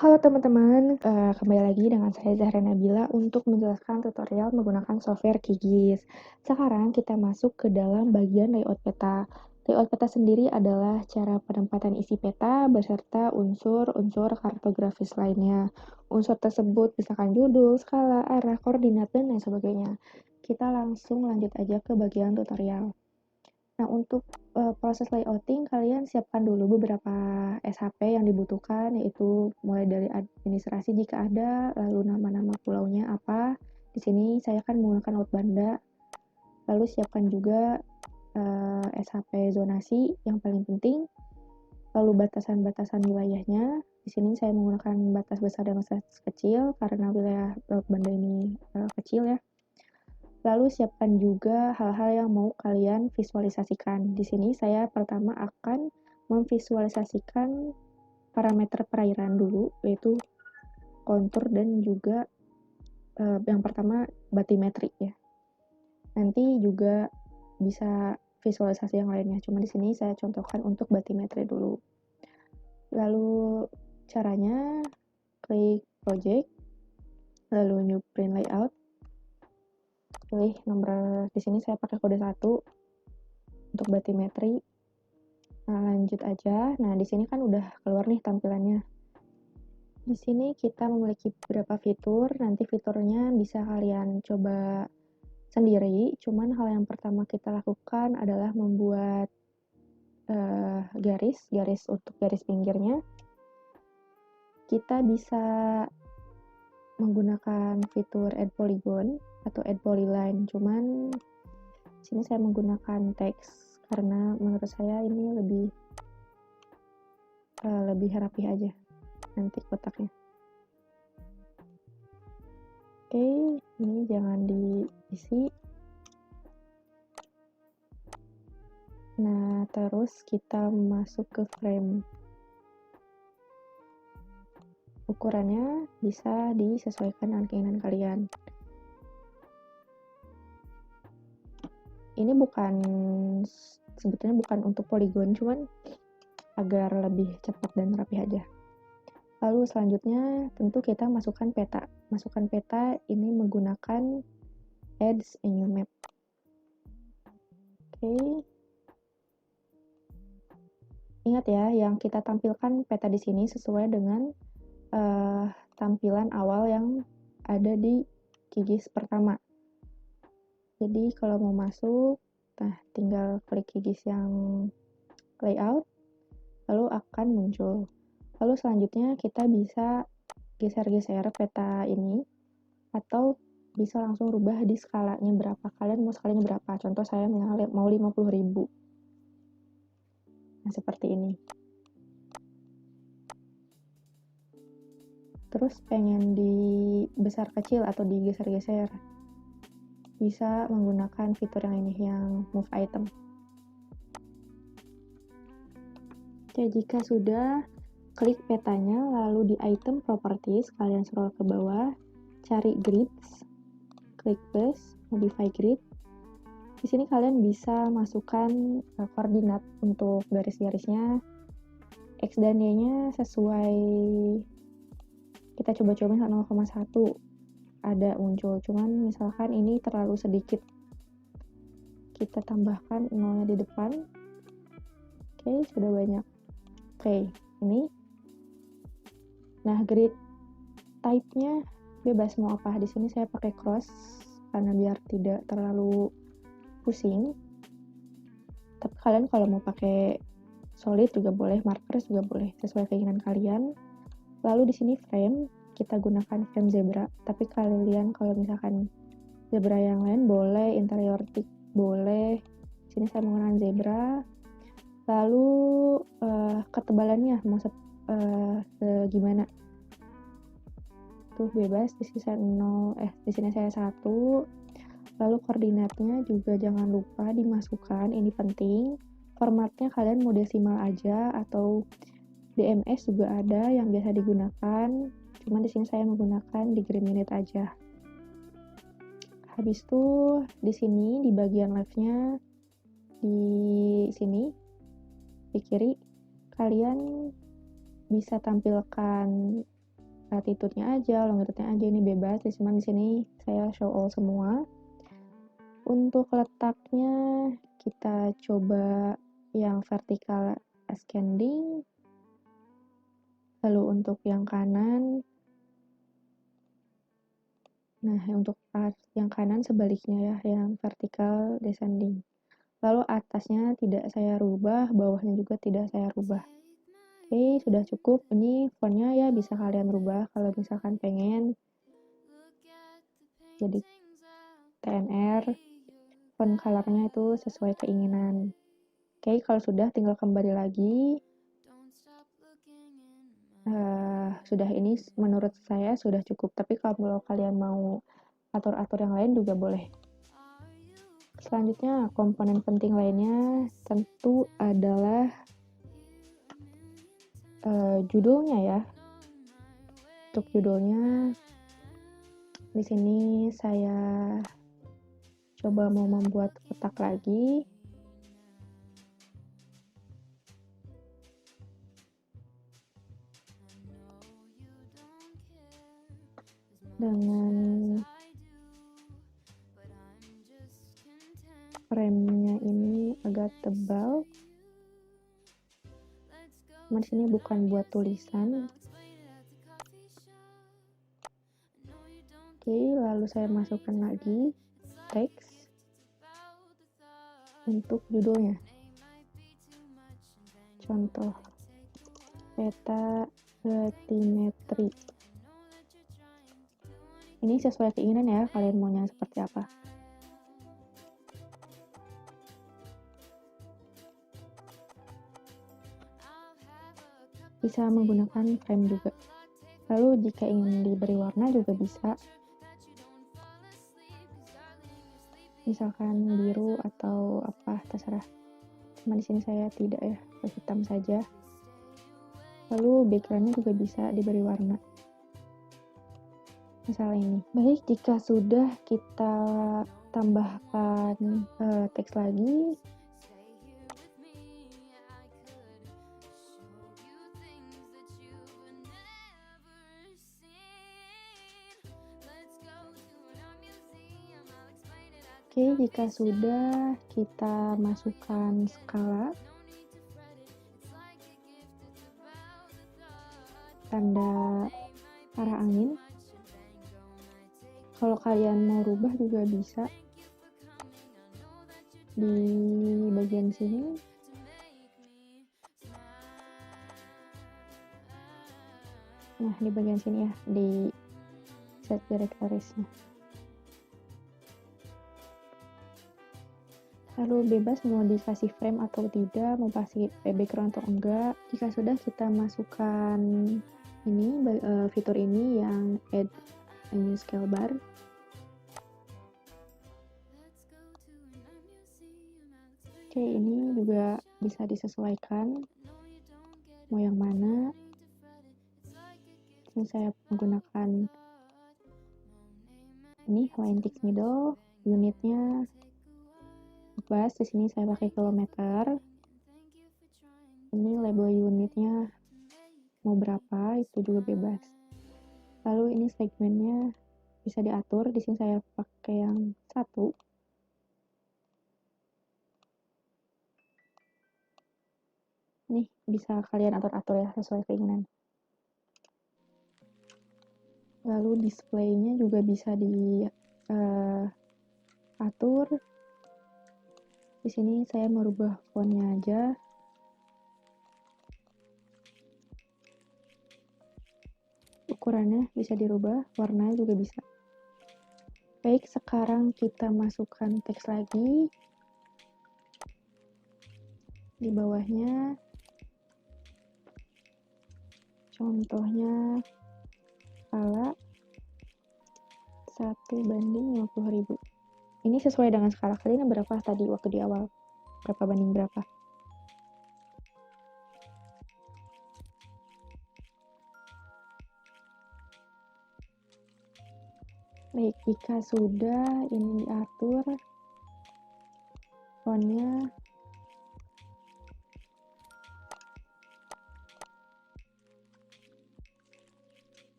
Halo teman-teman, kembali lagi dengan saya Zahra Nabila untuk menjelaskan tutorial menggunakan software QGIS. Sekarang kita masuk ke dalam bagian layout peta. Layout peta sendiri adalah cara penempatan isi peta beserta unsur-unsur kartografis lainnya. Unsur tersebut misalkan judul, skala, arah, koordinat, dan lain sebagainya. Kita langsung lanjut aja ke bagian tutorial. Nah, untuk proses layouting, kalian siapkan dulu beberapa SHP yang dibutuhkan, yaitu mulai dari administrasi jika ada, lalu nama-nama pulaunya apa. Di sini saya akan menggunakan laut Banda. Lalu siapkan juga SHP zonasi yang paling penting, lalu batasan-batasan wilayahnya. Di sini saya menggunakan batas besar dan batas kecil karena wilayah laut Banda ini kecil ya. Lalu siapkan juga hal-hal yang mau kalian visualisasikan. Di sini saya pertama akan memvisualisasikan parameter perairan dulu, yaitu kontur dan juga yang pertama batimetri ya. Nanti juga bisa visualisasi yang lainnya. Cuma di sini saya contohkan untuk batimetri dulu. Lalu caranya klik project, lalu new print layout. Pilih nomor, di sini saya pakai kode 1 untuk batimetri. Nah, lanjut aja. Nah, di sini kan udah keluar nih tampilannya. Di sini kita memiliki beberapa fitur. Nanti fiturnya bisa kalian coba sendiri. Cuman hal yang pertama kita lakukan adalah membuat garis untuk garis pinggirnya. Kita bisa menggunakan fitur add polygon atau add polyline. Cuman di sini saya menggunakan teks karena menurut saya ini lebih rapih aja nanti kotaknya. Oke, ini jangan diisi. Nah, terus kita masuk ke frame. Ukurannya bisa disesuaikan dengan keinginan kalian. Ini sebetulnya bukan untuk poligon, cuman agar lebih cepat dan rapi aja. Lalu selanjutnya tentu kita masukkan peta. Masukkan peta ini menggunakan add a new map. Oke. Ingat ya, yang kita tampilkan peta di sini sesuai dengan tampilan awal yang ada di QGIS pertama. Jadi kalau mau masuk, nah tinggal klik QGIS yang layout, lalu akan muncul. Lalu selanjutnya kita bisa geser-geser peta ini, atau bisa langsung rubah di skalanya berapa. Kalian mau skalanya berapa? Contoh saya misalnya mau 50.000. Nah, seperti ini. Terus pengen dibesar kecil atau digeser-geser, bisa menggunakan fitur yang ini, yang move item. Oke, jika sudah, klik petanya, lalu di item properties, kalian scroll ke bawah, cari grids, klik plus, modify grid. Di sini kalian bisa masukkan koordinat untuk garis-garisnya, X dan Y-nya sesuai, kita coba-coba 0,1 ada muncul, cuman misalkan ini terlalu sedikit, kita tambahkan 0-nya di depan. Oke, sudah banyak. Oke, ini. Nah, grid type-nya bebas mau apa. Di sini saya pakai cross karena biar tidak terlalu pusing. Tapi kalian kalau mau pakai solid juga boleh, markers juga boleh, sesuai keinginan kalian. Lalu di sini frame, kita gunakan frame zebra. Tapi kalian kalau misalkan zebra yang lain boleh, interior thick boleh. Di sini saya menggunakan zebra. Lalu ketebalannya mau gimana? Tuh bebas, di sini saya 1. Lalu koordinatnya juga jangan lupa dimasukkan, ini penting. Formatnya kalian mau desimal aja atau DMS juga ada yang biasa digunakan. Cuman di sini saya menggunakan degree minute aja. Habis itu di sini di bagian left-nya, di sini di kiri kalian bisa tampilkan latitude-nya aja, longitude-nya aja, ini bebas. Cuman di sini saya show all semua. Untuk letaknya kita coba yang vertikal ascending. Lalu untuk yang kanan, nah untuk yang kanan sebaliknya ya, yang vertikal descending. Lalu atasnya tidak saya rubah, bawahnya juga tidak saya rubah. Oke, sudah cukup. Ini fontnya ya bisa kalian rubah kalau misalkan pengen jadi TNR, font colornya itu sesuai keinginan. Oke, kalau sudah tinggal kembali lagi. Sudah, ini menurut saya sudah cukup, tapi kalau kalian mau atur-atur yang lain juga boleh. Selanjutnya, komponen penting lainnya tentu adalah judulnya ya. Untuk judulnya, di sini saya coba mau membuat kotak lagi. Dengan frame-nya ini agak tebal. Di sini bukan buat tulisan. Oke, lalu saya masukkan lagi teks untuk judulnya. Contoh peta batimetri. Ini sesuai keinginan ya, kalian maunya seperti apa. Bisa menggunakan frame juga. Lalu jika ingin diberi warna juga bisa. Misalkan biru atau apa, terserah. Cuma di sini saya tidak ya, hitam saja. Lalu backgroundnya juga bisa diberi warna. Misalnya ini. Baik, jika sudah kita tambahkan teks lagi. Oke, jika sudah kita masukkan skala, tanda arah angin. Kalau kalian mau rubah juga bisa di bagian sini. Nah, di bagian sini ya, di set directories-nya. Lalu bebas mau dikasih frame atau tidak, mau kasih background atau enggak. Jika sudah, kita masukkan ini fitur ini yang add a new scale bar. Oke, ini juga bisa disesuaikan mau yang mana. Ini saya menggunakan ini line text middle, unitnya bebas. Di sini saya pakai kilometer. Ini label unitnya mau berapa, itu juga bebas. Lalu ini segmennya bisa diatur. Di sini saya pakai yang 1. Nih, bisa kalian atur-atur ya sesuai keinginan. Lalu display-nya juga bisa diatur. Di sini saya merubah font-nya aja. Ukurannya bisa dirubah, warnanya juga bisa. Baik, sekarang kita masukkan teks lagi. Di bawahnya, contohnya skala 1:50.000. Ini sesuai dengan skala kalian berapa tadi waktu di awal? Berapa banding berapa? Baik, jika sudah ini diatur fontnya,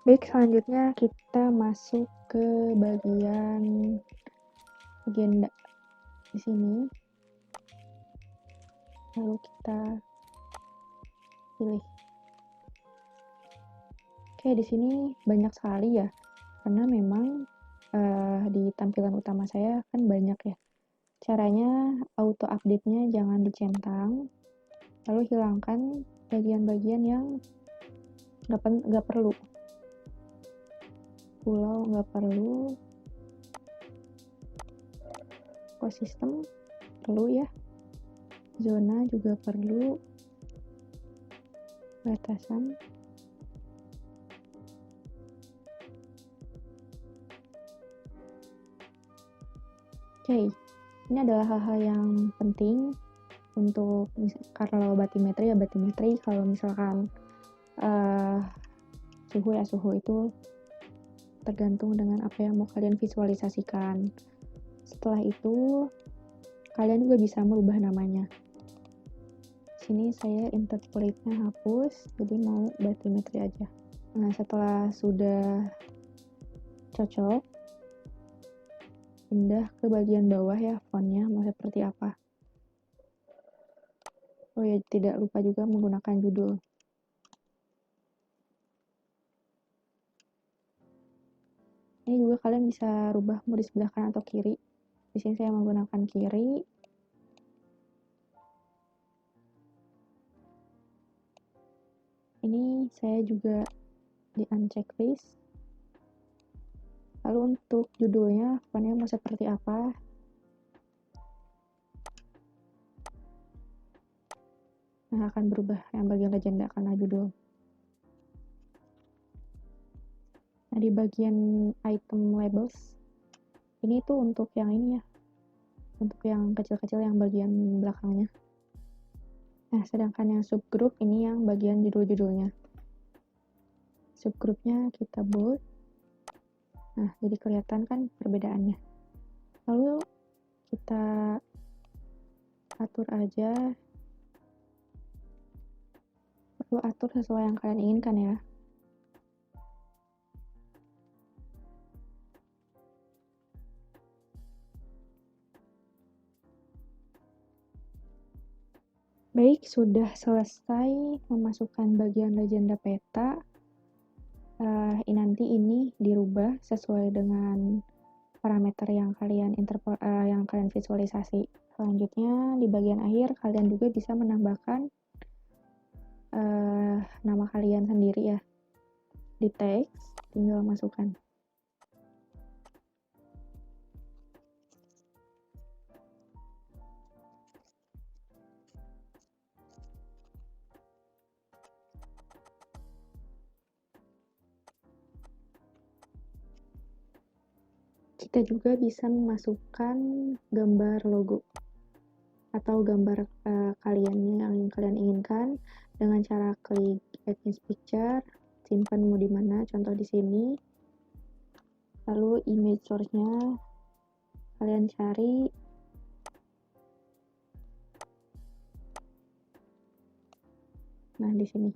Baik, selanjutnya kita masuk ke bagian agenda di sini. Lalu kita pilih. Oke, di sini banyak sekali ya, karena memang di tampilan utama saya kan banyak ya. Caranya auto update-nya jangan dicentang, lalu hilangkan bagian-bagian yang nggak perlu. Pulau nggak perlu, ekosistem perlu ya, zona juga perlu, batasan. Oke, ini adalah hal-hal yang penting untuk kalau batimetri ya batimetri, kalau misalkan suhu itu tergantung dengan apa yang mau kalian visualisasikan. Setelah itu kalian juga bisa merubah namanya. Sini saya interpolate-nya hapus, jadi mau batimetri aja. Nah, setelah sudah cocok, pindah ke bagian bawah ya, fontnya mau seperti apa. Oh ya, tidak lupa juga menggunakan judul. Ini juga kalian bisa rubah mau di sebelah kanan atau kiri. Di sini saya menggunakan kiri. Ini saya juga di uncheck list. Lalu untuk judulnya, fontnya mau seperti apa? Nah, akan berubah yang bagian legenda karena judul. Nah, di bagian item labels, ini tuh untuk yang ini ya, untuk yang kecil-kecil yang bagian belakangnya. Nah, sedangkan yang subgroup ini yang bagian judul-judulnya. Subgroupnya kita bold. Nah, jadi kelihatan kan perbedaannya. Lalu kita atur aja. Perlu atur sesuai yang kalian inginkan ya. Baik, sudah selesai memasukkan bagian legenda peta. Nanti ini dirubah sesuai dengan parameter yang kalian visualisasi. Selanjutnya di bagian akhir kalian juga bisa menambahkan nama kalian sendiri ya. Di teks tinggal masukkan. Kita juga bisa memasukkan gambar logo atau gambar kalian yang kalian inginkan dengan cara klik add in picture, simpan mau di mana, contoh di sini. Lalu image source-nya kalian cari. Nah, di sini.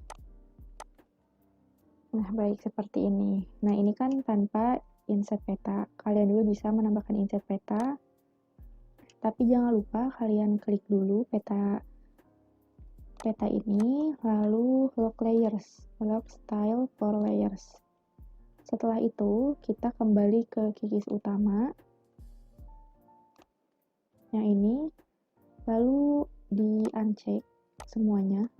Nah, baik seperti ini. Nah, ini kan tanpa insert peta. Kalian juga bisa menambahkan insert peta. Tapi jangan lupa kalian klik dulu peta ini, lalu lock layers, lock style for layers. Setelah itu, kita kembali ke QGIS utama. Yang ini, lalu di uncheck semuanya.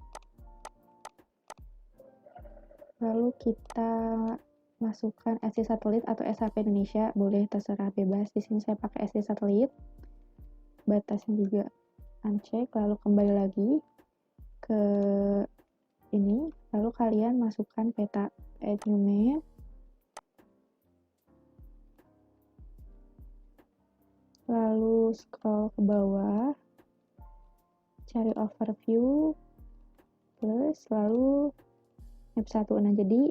Lalu kita masukkan SD satelit atau SHP Indonesia, boleh terserah bebas. Di sini saya pakai SD satelit. Batasnya juga uncheck, lalu kembali lagi ke ini, lalu kalian masukkan peta, add new map. Lalu scroll ke bawah, cari overview, plus lalu map 1. Nah, jadi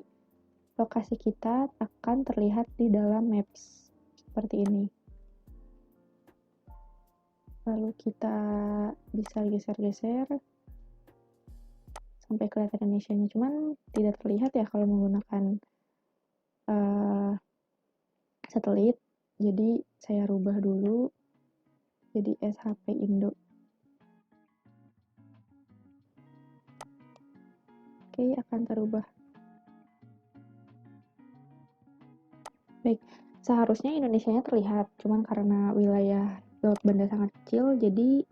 lokasi kita akan terlihat di dalam maps seperti ini. Lalu kita bisa geser-geser sampai kelihatan Indonesia-nya, cuman tidak terlihat ya kalau menggunakan satelit, jadi saya rubah dulu jadi SHP Indo. Oke, akan terubah. Baik, seharusnya Indonesianya terlihat, cuman karena wilayah laut Banda sangat kecil, jadi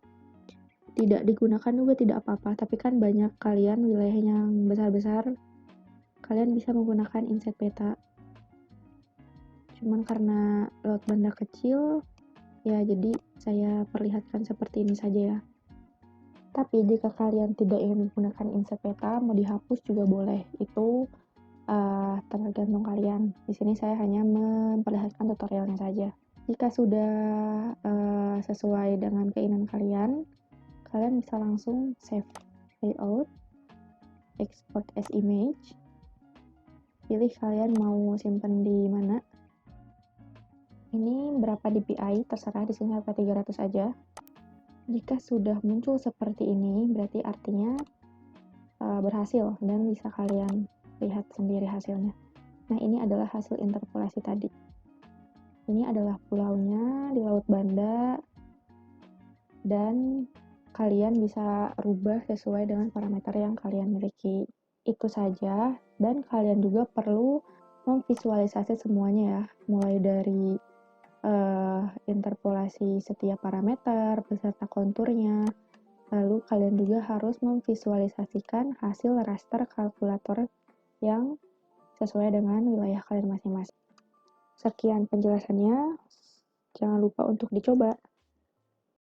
tidak digunakan juga tidak apa-apa. Tapi kan banyak kalian wilayahnya yang besar-besar, kalian bisa menggunakan inset peta. Cuman karena laut Banda kecil, ya jadi saya perlihatkan seperti ini saja ya. Tapi jika kalian tidak ingin menggunakan inset peta, mau dihapus juga boleh. Itu tergantung kalian. Di sini saya hanya memperlihatkan tutorialnya saja. Jika sudah sesuai dengan keinginan kalian, kalian bisa langsung save layout, export as image, pilih kalian mau simpan di mana. Ini berapa dpi, terserah, di sini harga 300 aja. Jika sudah muncul seperti ini, berarti artinya berhasil dan bisa kalian lihat sendiri hasilnya. Nah, ini adalah hasil interpolasi tadi. Ini adalah pulaunya di Laut Banda, dan kalian bisa rubah sesuai dengan parameter yang kalian miliki. Itu saja, dan kalian juga perlu memvisualisasi semuanya ya, mulai dari interpolasi setiap parameter beserta konturnya. Lalu kalian juga harus memvisualisasikan hasil raster kalkulator yang sesuai dengan wilayah kalian masing-masing. Sekian penjelasannya, jangan lupa untuk dicoba.